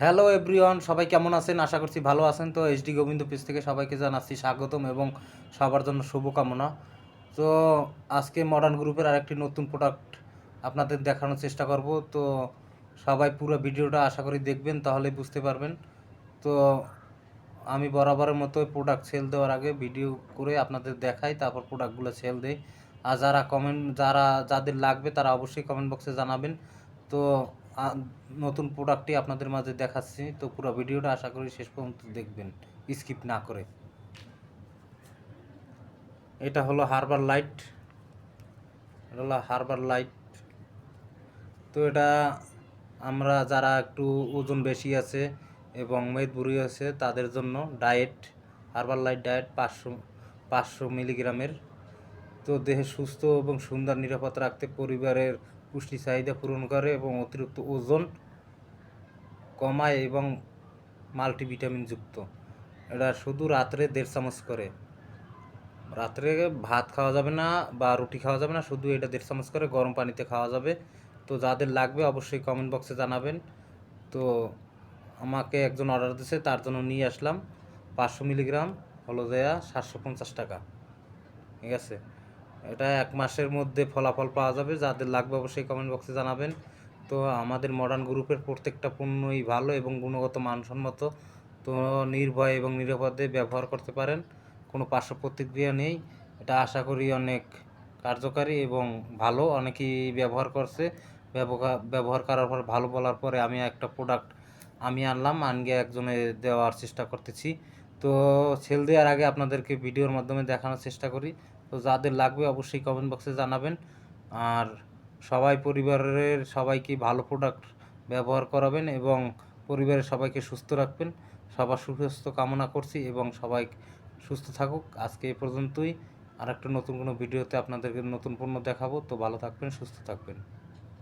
Hello everyone, সবাই কেমন আছেন? আশা করছি ভালো আছেন। তো এইচডি গোবিন্দ পেজ থেকে সবাইকে জানাচ্ছি স্বাগতম এবং সবার জন্য শুভকামনা। তো আজকে মডার্ন গ্রুপের আরেকটি নতুন প্রোডাক্ট আপনাদের দেখানোর চেষ্টা করব। তো সবাই পুরো ভিডিওটা আশা করি দেখবেন, তাহলে বুঝতে পারবেন। তো আমি বরাবরের মতো প্রোডাক্ট সেল দেওয়ার আগে ভিডিও করে আপনাদের দেখাই, তারপর প্রোডাক্টগুলো সেল দেই। আর যাদের লাগবে তারা অবশ্যই কমেন্ট বক্সে জানাবেন। তো নতুন প্রোডাক্টটি আপনাদের মাঝে দেখাচ্ছি। তো পুরো ভিডিওটা আশা করি শেষ পর্যন্ত দেখবেন, স্কিপ না করে। এটা হলো হারবার লাইট। তো এটা আমরা যারা একটু ওজন বেশি আছে এবং মেদবুড়ি আছে তাদের জন্য হারবাল লাইট ডায়েট 500 মিলিগ্রামের। তো দেহে সুস্থ এবং সুন্দর নিরাপদ রাখতে, পরিবারের পুষ্টি চাহিদা পূরণ করে এবং অতিরিক্ত ওজন কমায় এবং মাল্টিভিটামিন যুক্ত। এটা শুধু রাত্রে 1.5 চামচ করে। রাত্রে ভাত খাওয়া যাবে না বা রুটি খাওয়া যাবে না, শুধু এটা 1.5 চামচ করে গরম পানিতে খাওয়া যাবে। তো যাদের লাগবে অবশ্যই কমেন্ট বক্সে জানাবেন। তো আমাকে একজন অর্ডার দিয়েছে, তার জন্য নিয়ে আসলাম। 500 মিলিগ্রাম হলো দেয়া 750 টাকা। ঠিক আছে, এটা 1 মাসের মধ্যে ফলাফল পাওয়া যাবে। যাদের লাগবে অবশ্যই কমেন্ট বক্সে জানাবেন। তো আমাদের মডার্ন গ্রুপের প্রত্যেকটা পণ্যই ভালো এবং গুণগত মানসম্মত। তো নির্ভয় এবং নিরাপদে ব্যবহার করতে পারেন, কোনো পার্শ্ব প্রতিক্রিয়া নেই। এটা আশা করি অনেক কার্যকারী এবং ভালো। অনেকেই ব্যবহার করছে, ব্যবহার করার পর ভালো বলার পরে আমি একটা প্রোডাক্ট আনলাম, আনগে একজনে দেওয়ার চেষ্টা করতেছি। তো সেল দেওয়ার আগে আপনাদেরকে ভিডিওর মাধ্যমে দেখানোর চেষ্টা করি। তো যাদের লাগবে অবশ্যই কমেন্ট বক্সে জানাবেন। আর পরিবারের সবাইকে ভালো প্রোডাক্ট ব্যবহার করাবেন এবং পরিবারের সবাইকে সুস্থ রাখবেন। সবার সুস্বাস্থ্য কামনা করছি এবং সবাই সুস্থ থাকুক। আজকে এই পর্যন্তই। আর একটা নতুন কোনো ভিডিওতে আপনাদেরকে নতুন পণ্য দেখাবো। তো ভালো থাকবেন, সুস্থ থাকবেন।